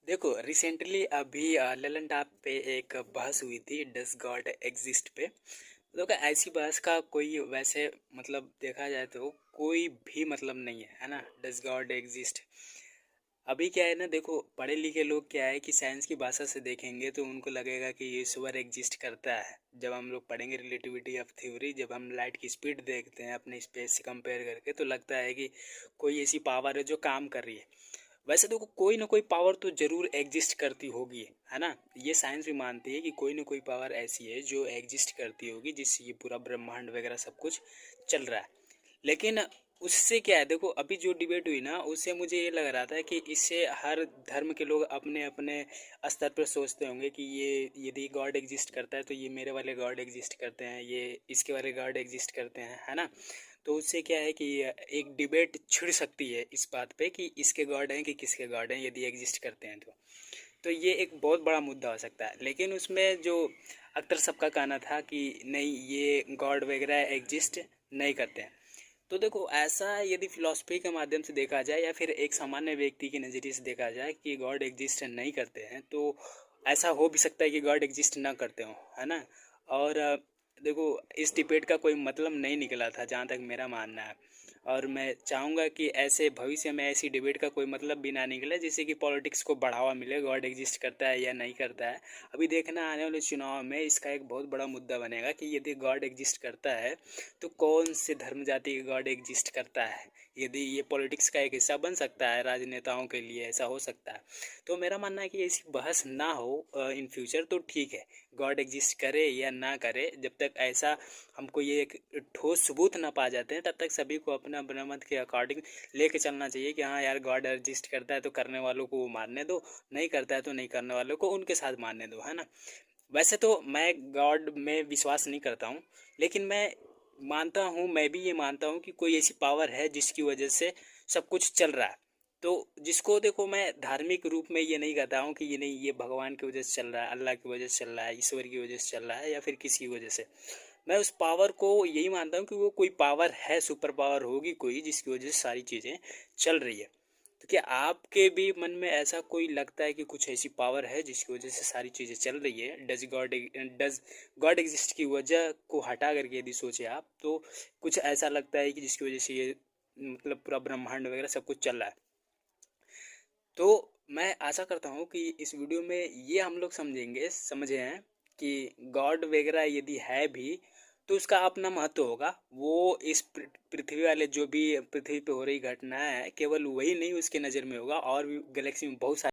देखो रिसेंटली अभी ललन टॉप पे एक बहस हुई थी डज गॉड एग्जिस्ट पे। तो क्या ऐसी बहस का कोई वैसे मतलब देखा जाए तो कोई भी मतलब नहीं है ना। डज गॉड एग्जिस्ट अभी क्या है ना, देखो पढ़े लिखे लोग क्या है कि साइंस की भाषा से देखेंगे तो उनको लगेगा कि ईश्वर एग्जिस्ट करता है। जब हम लोग पढ़ेंगे रिलेटिविटी ऑफ थ्योरी, जब हम लाइट की स्पीड देखते हैं अपने स्पेस से कंपेयर करके, तो लगता है कि कोई ऐसी पावर है जो काम कर रही है। वैसे तो कोई ना कोई पावर तो जरूर एग्जिस्ट करती होगी, है ना। ये साइंस भी मानती है कि कोई ना कोई पावर ऐसी है जो एग्जिस्ट करती होगी, जिससे ये पूरा ब्रह्मांड वगैरह सब कुछ चल रहा है। लेकिन उससे क्या है, देखो अभी जो डिबेट हुई ना, उससे मुझे ये लग रहा था कि इससे हर धर्म के लोग अपने अपने स्तर पर सोचते होंगे कि ये यदि गॉड एग्जिस्ट करता है तो ये मेरे वाले गॉड एग्जिस्ट करते हैं, ये इसके वाले गॉड एग्जिस्ट करते हैं, है ना। तो उससे क्या है कि एक डिबेट छिड़ सकती है इस बात पे कि इसके गॉड हैं कि किसके गॉड हैं यदि एग्जिस्ट करते हैं तो ये एक बहुत बड़ा मुद्दा हो सकता है। लेकिन उसमें जो अक्सर सबका कहना था कि नहीं, ये गॉड वगैरह एग्जिस्ट नहीं करते हैं। तो देखो ऐसा यदि फिलॉसफी के माध्यम से देखा जाए या फिर एक सामान्य व्यक्ति के नज़रिए से देखा जाए कि गॉड एग्जिस्ट नहीं करते हैं, तो ऐसा हो भी सकता है कि गॉड एग्जिस्ट ना करते हो, है ना। और देखो इस डिबेट का कोई मतलब नहीं निकला था जहाँ तक मेरा मानना है। और मैं चाहूँगा कि ऐसे भविष्य में ऐसी डिबेट का कोई मतलब भी ना निकले जिससे कि पॉलिटिक्स को बढ़ावा मिले, गॉड एग्जिस्ट करता है या नहीं करता है। अभी देखना आने वाले चुनाव में इसका एक बहुत बड़ा मुद्दा बनेगा कि यदि गॉड एग्जिस्ट करता है तो कौन से धर्म जाति का गॉड एग्जिस्ट करता है। यदि ये पॉलिटिक्स का एक हिस्सा बन सकता है, राजनेताओं के लिए ऐसा हो सकता है। तो मेरा मानना है कि ऐसी बहस ना हो इन फ्यूचर तो ठीक है। गॉड एग्जिस्ट करे या ना करे, जब तक ऐसा हमको ये एक ठोस सबूत ना पा जाते हैं, तब तक सभी को अपना अपना मत के अकॉर्डिंग लेके चलना चाहिए कि हाँ यार गॉड एग्जिस्ट करता है तो करने वालों को वो मानने दो, नहीं करता है तो नहीं करने वालों को उनके साथ मानने दो, है ना। वैसे तो मैं गॉड में विश्वास नहीं करता हूँ, लेकिन मैं मानता हूँ, मैं भी ये मानता हूँ कि कोई ऐसी पावर है जिसकी वजह से सब कुछ चल रहा है। तो जिसको देखो मैं धार्मिक रूप में ये नहीं कहता हूँ कि ये नहीं, ये भगवान की वजह से चल रहा है, अल्लाह की वजह से चल रहा है, ईश्वर की वजह से चल रहा है या फिर किसी की वजह से। मैं उस पावर को यही मानता हूँ कि वो कोई पावर है, सुपर पावर होगी कोई जिसकी वजह से सारी चीज़ें चल रही है। तो क्या आपके भी मन में ऐसा कोई लगता है कि कुछ ऐसी पावर है जिसकी वजह से सारी चीज़ें चल रही है? डज गॉड एग्जिस्ट की वजह को हटा करके यदि सोचे आप, तो कुछ ऐसा लगता है कि जिसकी वजह से ये मतलब पूरा ब्रह्मांड वगैरह सब कुछ चल रहा है। तो मैं आशा करता हूँ कि इस वीडियो में ये हम लोग समझे हैं कि गॉड वगैरह यदि है भी तो उसका अपना महत्व होगा। वो इस पृथ्वी वाले जो भी पृथ्वी पे हो रही घटना है, केवल वही नहीं उसके नज़र में होगा, और भी गैलेक्सी में बहुत सारी